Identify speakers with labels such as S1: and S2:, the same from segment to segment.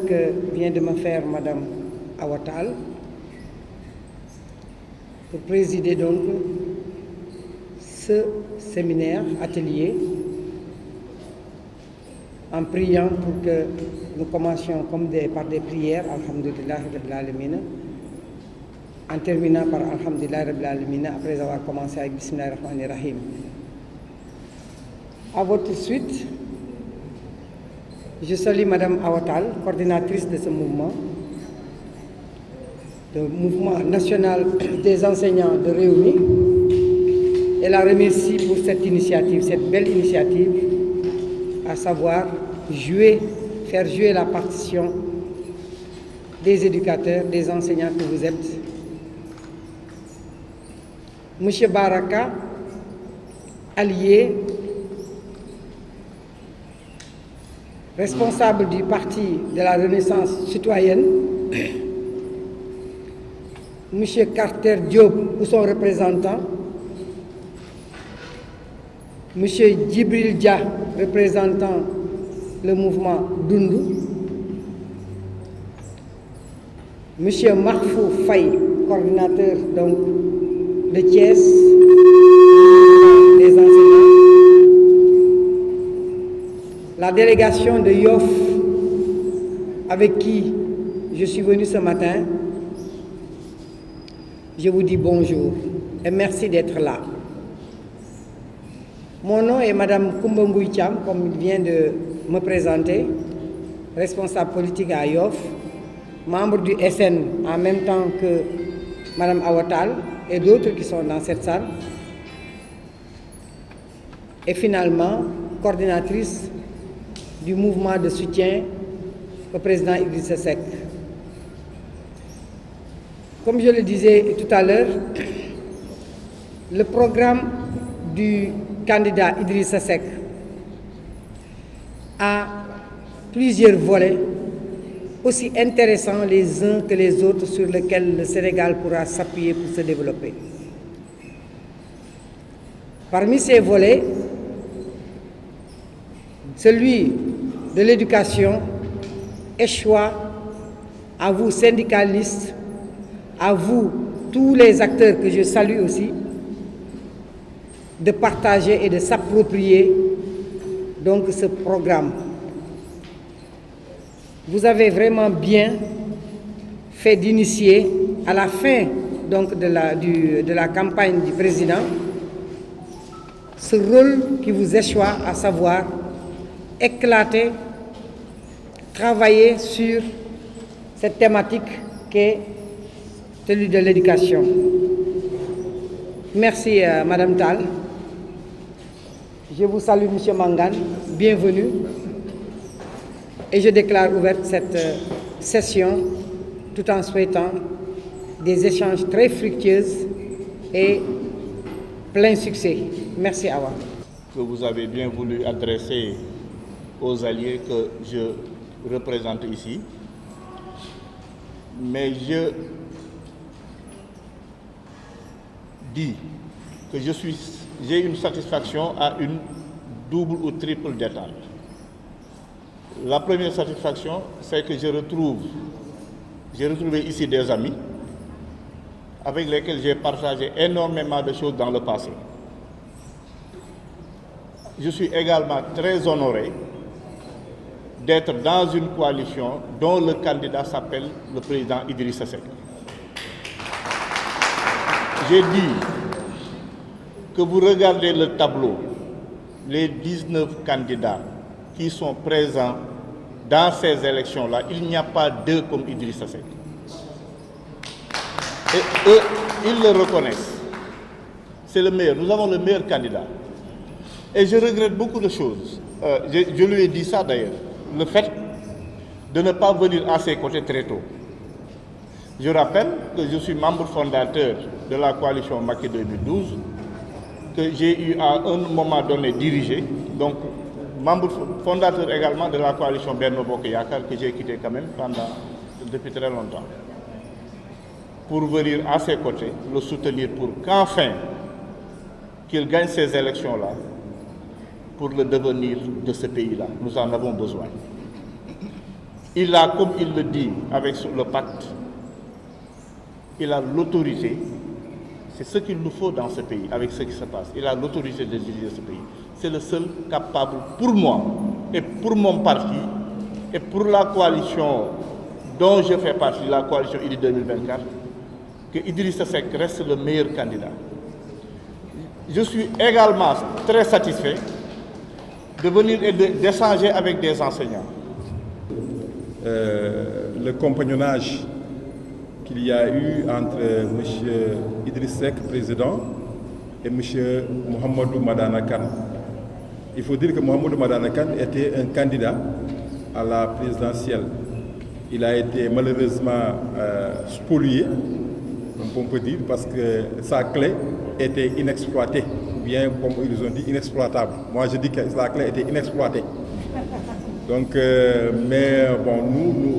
S1: que vient de me faire Madame Awa Tall pour présider donc ce séminaire, atelier, en priant pour que nous commencions par des prières, Alhamdulillah Rabbil Alamin, en terminant par Alhamdulillah Rabbil Alamin, après avoir commencé avec Bismillah Rahman Rahim. À votre suite, je salue Madame Awa Tall, coordinatrice de ce mouvement, le mouvement national des enseignants de Rewmi, et la remercie pour cette initiative, cette belle initiative, à savoir faire jouer la partition des éducateurs, des enseignants que vous êtes. Monsieur Baraka, allié, responsable du parti de la Renaissance citoyenne, Monsieur Carter Diop ou son représentant, Monsieur Djibril Dia, représentant le mouvement Dundu, Monsieur Marfou Faye, coordinateur donc de Thiès, des enseignants, la délégation de Yoff avec qui je suis venu ce matin. Je vous dis bonjour et merci d'être là. Mon nom est Madame Koumba Mbouy Thiam, comme il vient de me présenter, responsable politique à Yoff, membre du SN en même temps que Madame Awa Tall et d'autres qui sont dans cette salle, et finalement coordinatrice du mouvement de soutien au président Idrissa Seck. Comme je le disais tout à l'heure, le programme du candidat Idrissa Seck a plusieurs volets aussi intéressants les uns que les autres sur lesquels le Sénégal pourra s'appuyer pour se développer. Parmi ces volets, celui de l'éducation échoit à vous syndicalistes, à vous tous les acteurs que je salue aussi, de partager et de s'approprier donc ce programme. Vous avez vraiment bien fait d'initier à la fin donc de la campagne du président ce rôle qui vous échoit, à savoir éclater, travailler sur cette thématique qu'est celui de l'éducation. Merci Madame Tall. Je vous salue Monsieur Mangane, bienvenue. Et je déclare ouverte cette session tout en souhaitant des échanges très fructueux et plein succès. Merci Awa.
S2: Que vous avez bien voulu adresser aux alliés que je représente ici. Mais je dis que j'ai une satisfaction à une double ou triple détente. La première satisfaction, c'est que j'ai retrouvé ici des amis avec lesquels j'ai partagé énormément de choses dans le passé. Je suis également très honoré d'être dans une coalition dont le candidat s'appelle le président Idrissa Seck. J'ai dit que vous regardez le tableau, les 19 candidats qui sont présents dans ces élections-là, il n'y a pas deux comme Idrissa Seck. Et eux, ils le reconnaissent. C'est le meilleur. Nous avons le meilleur candidat. Et je regrette beaucoup de choses. Je lui ai dit ça d'ailleurs. Le fait de ne pas venir à ses côtés très tôt. Je rappelle que je suis membre fondateur de la coalition Macky 2012, que j'ai eu à un moment donné dirigé, donc membre fondateur également de la coalition Benno Bokk Yakaar, que j'ai quitté quand même depuis très longtemps, pour venir à ses côtés, le soutenir pour qu'enfin qu'il gagne ces élections-là pour le devenir de ce pays-là. Nous en avons besoin. il a, comme il le dit avec le pacte, il a l'autorité, c'est ce qu'il nous faut dans ce pays, avec ce qui se passe. Il a l'autorité de diriger ce pays. C'est le seul capable pour moi, et pour mon parti, et pour la coalition dont je fais partie, la coalition IDI 2024, que Idrissa Seck reste le meilleur candidat. Je suis également très satisfait de venir et d'échanger avec des enseignants.
S3: Le compagnonnage qu'il y a eu entre M. Idriss Seck, président, et M. Mohamedou Madana Kane. Il faut dire que Mohamedou Madana Kane était un candidat à la présidentielle. Il a été malheureusement spolié, on peut dire, parce que sa clé était inexploitée, ou bien, comme ils ont dit, inexploitable. Moi, je dis que la clé était inexploitée. Donc, mais bon,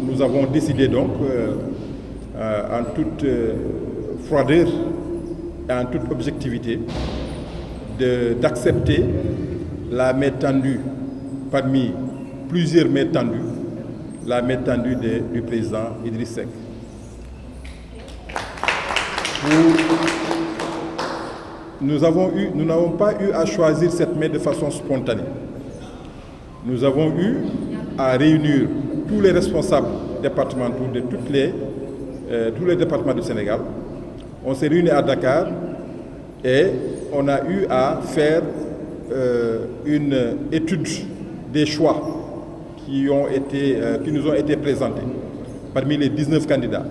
S3: nous avons décidé donc, en toute froideur et en toute objectivité, d'accepter la main tendue parmi plusieurs mains tendues, la main tendue du président Idriss Seck. Nous n'avons pas eu à choisir cette main de façon spontanée. Nous avons eu à réunir tous les responsables départementaux de tous les départements du Sénégal. On s'est réunis à Dakar et on a eu à faire une étude des choix qui nous ont été présentés parmi les 19 candidats.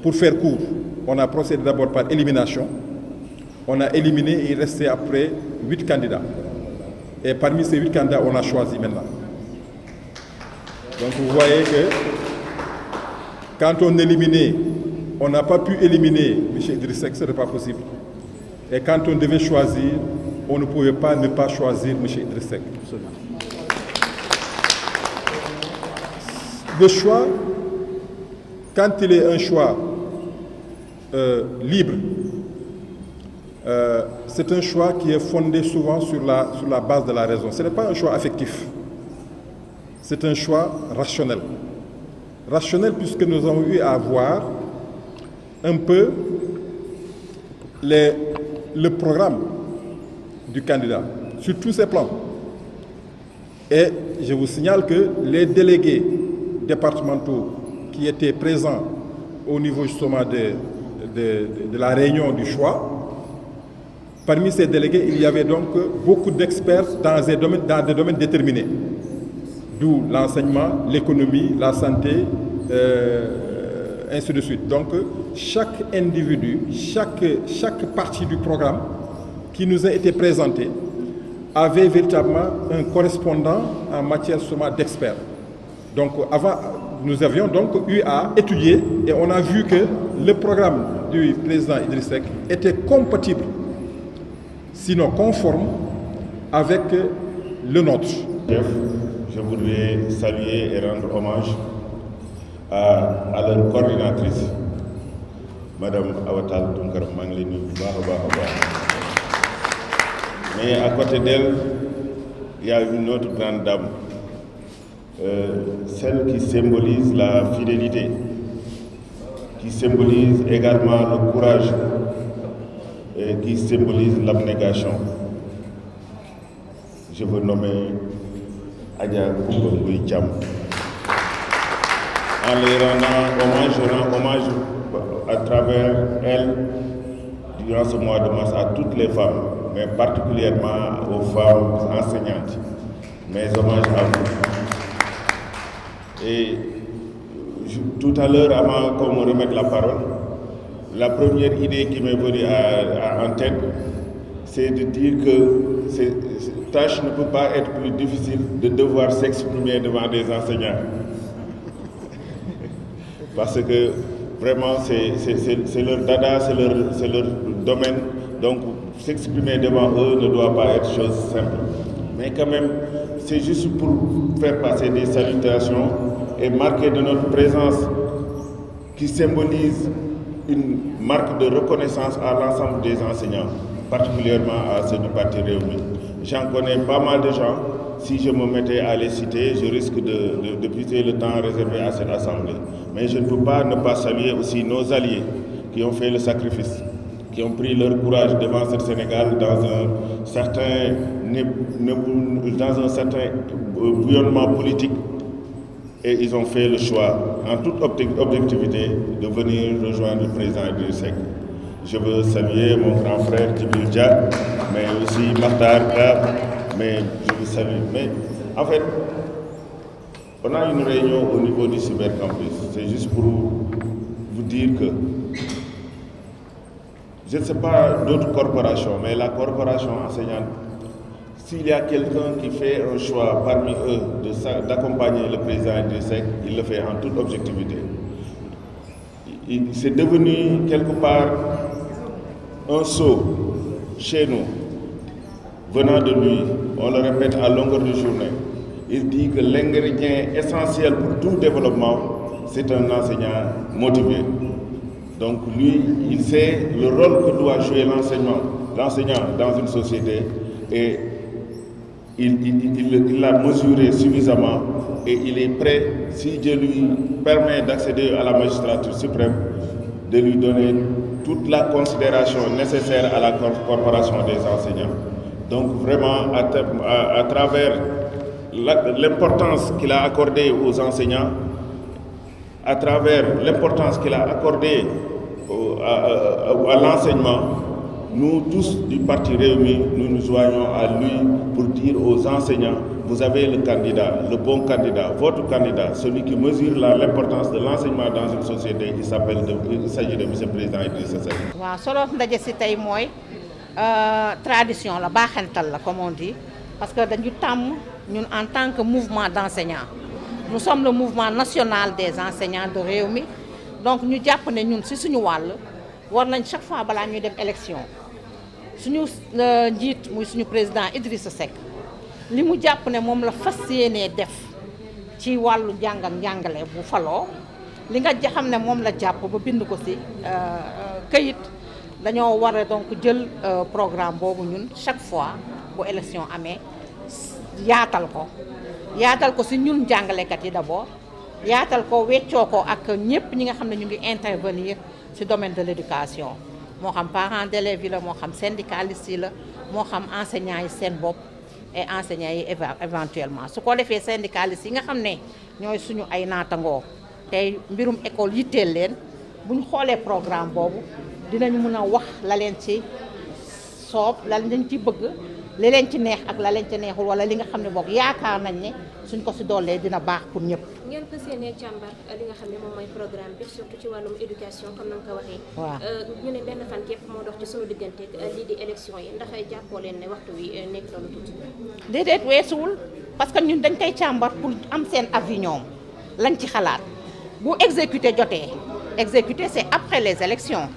S3: Pour faire court, on a procédé d'abord par élimination. On a éliminé et il restait après 8 candidats. Et parmi ces 8 candidats, on a choisi maintenant. Donc vous voyez que quand on éliminait, on n'a pas pu éliminer M. Idriss Seck, ce n'est pas possible. Et quand on devait choisir, on ne pouvait pas ne pas choisir M. Idriss Seck. Le choix, quand il est un choix libre, c'est un choix qui est fondé souvent sur la base de la raison. Ce n'est pas un choix affectif, c'est un choix rationnel. Rationnel puisque nous avons eu à voir un peu le programme du candidat sur tous ses plans. Et je vous signale que les délégués départementaux qui étaient présents au niveau justement de la réunion du choix, parmi ces délégués, il y avait donc beaucoup d'experts dans des domaines déterminés, d'où l'enseignement, l'économie, la santé, ainsi de suite. Donc, chaque individu, chaque partie du programme qui nous a été présenté avait véritablement un correspondant en matière seulement d'experts. Donc, nous avions donc eu à étudier et on a vu que le programme du président Idriss Seck était compatible, sinon conforme, avec le nôtre.
S4: Je voudrais saluer et rendre hommage à leur coordinatrice, Madame Awatal Tounkara Manglini. Mais à côté d'elle, il y a une autre grande dame, celle qui symbolise la fidélité, qui symbolise également le courage et qui symbolise l'abnégation. Je veux nommer Adja Koumba Thiam. En les rendant hommage, je rends hommage à travers elle, durant ce mois de mars, à toutes les femmes, mais particulièrement aux femmes enseignantes. Mes hommages à vous. Et tout à l'heure, avant qu'on me remette la parole, la première idée qui m'est venue en tête, c'est de dire que cette tâche ne peut pas être plus difficile de devoir s'exprimer devant des enseignants. Parce que vraiment, c'est leur dada, c'est leur domaine. Donc, s'exprimer devant eux ne doit pas être chose simple. Mais quand même, c'est juste pour faire passer des salutations et marquer de notre présence qui symbolise une marque de reconnaissance à l'ensemble des enseignants, particulièrement à ceux du Parti Réuni. J'en connais pas mal de gens si je me mettais à les citer, je risque de puiser le temps réservé à cette assemblée. Mais je ne peux pas ne pas saluer aussi nos alliés qui ont fait le sacrifice, qui ont pris leur courage devant ce Sénégal dans un certain bouillonnement politique, et ils ont fait le choix, en toute objectivité, de venir rejoindre le président Idriss Seck. Je veux saluer mon grand frère Djibril Dia, mais aussi Makhtar Ka, mais je vous salue. Mais en fait, on a une réunion au niveau du cybercampus. C'est juste pour vous dire que je ne sais pas d'autres corporations, mais la corporation enseignante, s'il y a quelqu'un qui fait un choix parmi eux d'accompagner le président Idriss Seck, il le fait en toute objectivité. C'est devenu quelque part un sceau chez nous, venant de lui, on le répète à longueur de journée. Il dit que l'ingrédient essentiel pour tout développement, c'est un enseignant motivé. Donc lui, il sait le rôle que doit jouer l'enseignant dans une société, et il l'a mesuré suffisamment, et il est prêt, si Dieu lui permet d'accéder à la magistrature suprême, de lui donner toute la considération nécessaire à la corporation des enseignants. Donc vraiment, à travers l'importance qu'il a accordée aux enseignants, à travers l'importance qu'il a accordée à l'enseignement, nous tous du Parti Rewmi, nous nous joignons à lui pour dire aux enseignants: vous avez le candidat, le bon candidat, votre candidat, celui qui mesure l'importance de l'enseignement dans une société. Il s'agit de M. le Président Idrissa Seck.
S5: waaw solo ndaje si tey mooy tradition la baaxantal la, comme on dit, parce que dañu tàmm ñun en tant que mouvement d'enseignants, nous sommes le mouvement national des enseignants de Rewmi. Donc ñu jàpp ne ñun si suñu wàll war nañ chaque fois balaa ñuy dem élection suñu njiit muy suñu président Idrissa Seck li mu jàpp ne moom la fas yéenee def ci wàllu njàng ak njàngale bu faloo, li nga xam ne moom la jàpp ba bind ko ci këyit, dañoo war a donc jël programme boobu ñun chaque fois bu élection amee yaatal ko ci ñun jàngalekat yi d'abord, yaatal ko weccoo ko ak ñëpp ñi nga xam ne ñu ngi intervenir ci domaine de l'éducation, moo xam parents d'élèves yi la, moo xam syndicalistes yi la, moo xam enseignants yi seen bopp et enseignants yi éventuellement. su ko defee syndicalistes yi nga xam ne ñooy suñu ay naatangoo tey mbirum école yitteel leen, bu ñu xoolee programme boobu dinañu mën a wax la leen ci soob, la leen ci bëgg, li leen ci neex ak la leen ci neexul, wala li nga xam ne boog yaakaar nañ ne suñ ko si doolee dina baax pour ñëpp.
S6: ngeen fas yéenee càmbar li nga xam ne moom mooy programme bi, surtout ci wàllum éducation comme na nga ko waxee.
S5: waaw
S6: ñu ne benn fan képp moo dox ci suñu diggante lii di élection yi, ndax jàppoo leen ne waxtu wi nekk na lu tuuti.
S5: déedéet weesuwul, parce que ñun dañ koy càmbar pour am seen avis ñoom lañ ci xalaat. bu exécuter jotee, exécuter c'est après les élections,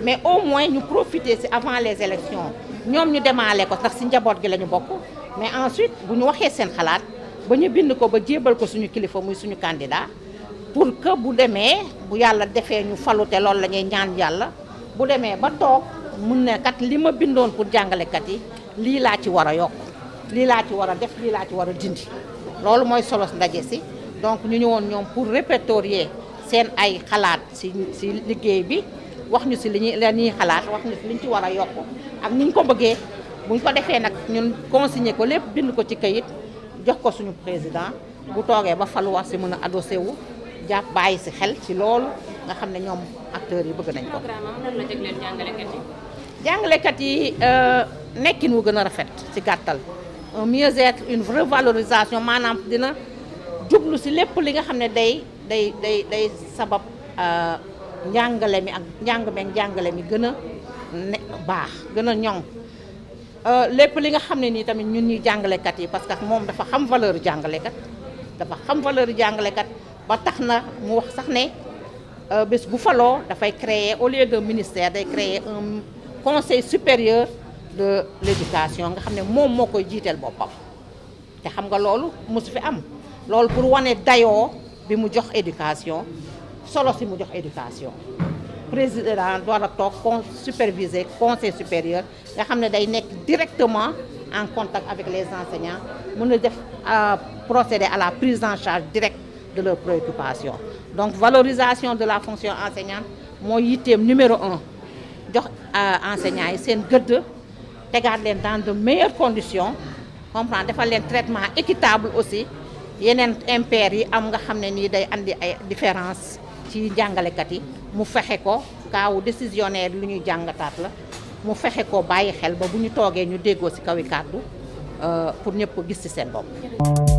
S5: mais au moins ñu profiter si avant les élections ñoom ñu demaale ko ndax si njaboot gi la ñu bokk, mais ensuite bu ñu waxee seen xalaat ba ñu bind ko ba jébal ko suñu kilifa muy suñu candidat, pour que bu demee bu yàlla defee ñu falute, loolu la ñuy ñaan yàlla, bu demee ba toog mun ne kat li ma bindoon pour jàngalekat yi lii laa ci war a yokk, lii laa ci war a def, lii laa ci war a dindi. loolu mooy solo ndaje si. Donc ñu ñëwoon ñoom pour répertorier seen ay xalaat si liggéey bi, wax ñu si li ñuy xalaat, wax ñu si li ñu ci war a yokk ak ni ñu ko bëggee. bu ñu ko defee nag ñun consigné ko lépp, bind ko ci kayit, jox ko suñu président, bu toogee ba falu war si mën a adossé wu jàpp bàyyi si xel ci loolu nga xam ne ñoom acteurs yi bëgg nañ ko.
S6: programme am lan la jagleel jàngalekat yi.
S5: jàngalekat yi nekkin wu gën a rafet ci gàttal, un mieux-être, une revalorisation, maanaam dina jublu si lépp li nga xam ne day sabab njàngale mi ak njàngale mi gën a baax, gën a ñoŋ. lépp li nga xam ne nii tamit ñun ñuy jàngalekat yi, parce que moom dafa xam valeur jàngalekat, ba tax na mu wax sax ne bés bu faloo dafay créer, au lieu de ministère day créer un conseil supérieur de l'éducation nga xam ne moom moo koy jiiteel boppam. te xam nga loolu mosu fi am, loolu pour wane dayoo bi mu jox éducation, solo si mu jox éducation. président doit a toog superviser conseil supérieur nga xam ne day nekk directement en contact avec les enseignants mën a def procéder à la prise en charge directe de leurs préoccupations. Donc valorisation de la fonction enseignante mooy yitteem numéro 1 jox enseignants yi seen gëdd tegaat leen dans de meilleures conditions comprendre defal leen traitement équitable aussi yeneen impairs yi am nga xam ne nii day andi ay différence ci jàngalekat yi mu fexe ko kaawu décisionnaire lu ñuy jàngataat la mu fexe ko bàyyi xel ba bu ñu toogee ñu déggoo ci kaw i kàddu pour ñëpp gis ci seen bopp.